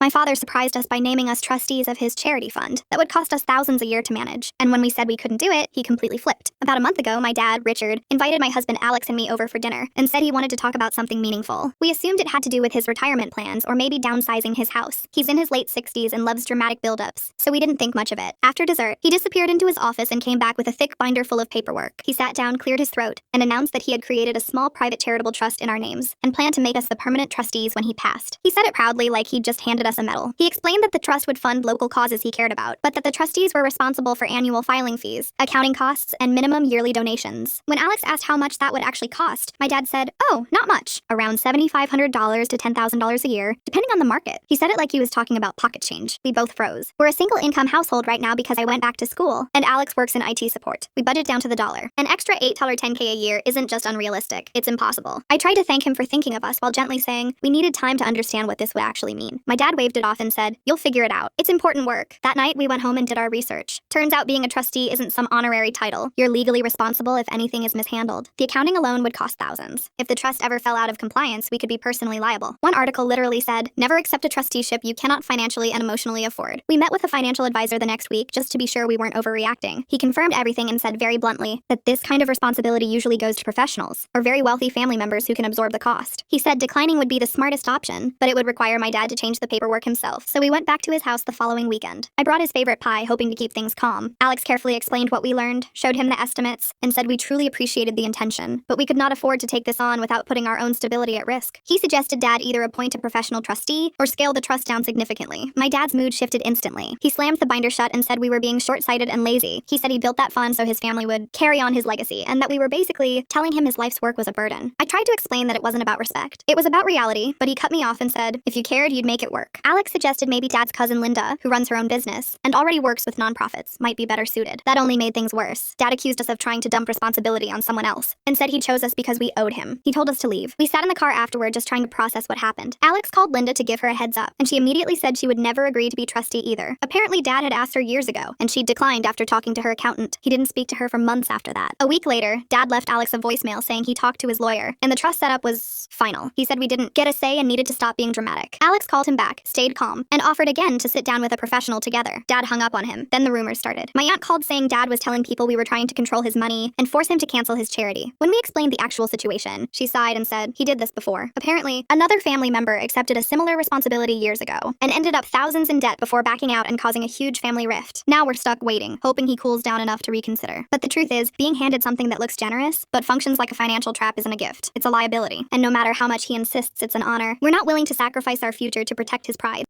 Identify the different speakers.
Speaker 1: My father surprised us by naming us trustees of his charity fund that would cost us thousands a year to manage. And when we said we couldn't do it, he completely flipped. About a month ago, my dad, Richard, invited my husband Alex and me over for dinner and said he wanted to talk about something meaningful. We assumed it had to do with his retirement plans or maybe downsizing his house. He's in his late 60s and loves dramatic buildups, so we didn't think much of it. After dessert, he disappeared into his office and came back with a thick binder full of paperwork. He sat down, cleared his throat, and announced that he had created a small private charitable trust in our names and planned to make us the permanent trustees when he passed. He said it proudly like he'd just handed us a medal. He explained that the trust would fund local causes he cared about, but that the trustees were responsible for annual filing fees, accounting costs, and minimum yearly donations. When Alex asked how much that would actually cost, my dad said, "Oh, not much. Around $7,500 to $10,000 a year, depending on the market." He said it like he was talking about pocket change. We both froze. We're a single-income household right now because I went back to school, and Alex works in IT support. We budget down to the dollar. An extra $8 or $10K a year isn't just unrealistic. It's impossible. I tried to thank him for thinking of us while gently saying we needed time to understand what this would actually mean. My dad waved it off and said, "You'll figure it out. It's important work." That night, we went home and did our research. Turns out being a trustee isn't some honorary title. You're legally responsible if anything is mishandled. The accounting alone would cost thousands. If the trust ever fell out of compliance, we could be personally liable. One article literally said, "Never accept a trusteeship you cannot financially and emotionally afford." We met with a financial advisor the next week just to be sure we weren't overreacting. He confirmed everything and said very bluntly that this kind of responsibility usually goes to professionals or very wealthy family members who can absorb the cost. He said declining would be the smartest option, but it would require my dad to change the paperwork himself. So we went back to his house the following weekend. I brought his favorite pie, hoping to keep things calm. Alex carefully explained what we learned, showed him the estimates, and said we truly appreciated the intention, but we could not afford to take this on without putting our own stability at risk. He suggested Dad either appoint a professional trustee or scale the trust down significantly. My dad's mood shifted instantly. He slammed the binder shut and said we were being short-sighted and lazy. He said he built that fund so his family would carry on his legacy, and that we were basically telling him his life's work was a burden. I tried to explain that it wasn't about respect. It was about reality, but he cut me off and said, "If you cared, you'd make it work." Alex suggested maybe Dad's cousin Linda, who runs her own business and already works with nonprofits, might be better suited. That only made things worse. Dad accused us of trying to dump responsibility on someone else and said he chose us because we owed him. He told us to leave. We sat in the car afterward just trying to process what happened. Alex called Linda to give her a heads up, and she immediately said she would never agree to be trustee either. Apparently Dad had asked her years ago, and she declined after talking to her accountant. He didn't speak to her for months after that. A week later, Dad left Alex a voicemail saying he talked to his lawyer, and the trust setup was final. He said we didn't get a say and needed to stop being dramatic. Alex called him back, stayed calm, and offered again to sit down with a professional together. Dad hung up on him. Then the rumors started. My aunt called saying Dad was telling people we were trying to control his money and force him to cancel his charity. When we explained the actual situation, she sighed and said he did this before. Apparently, another family member accepted a similar responsibility years ago and ended up thousands in debt before backing out and causing a huge family rift. Now we're stuck waiting, hoping he cools down enough to reconsider. But the truth is, being handed something that looks generous but functions like a financial trap isn't a gift. It's a liability. And no matter how much he insists it's an honor, we're not willing to sacrifice our future to protect his pride.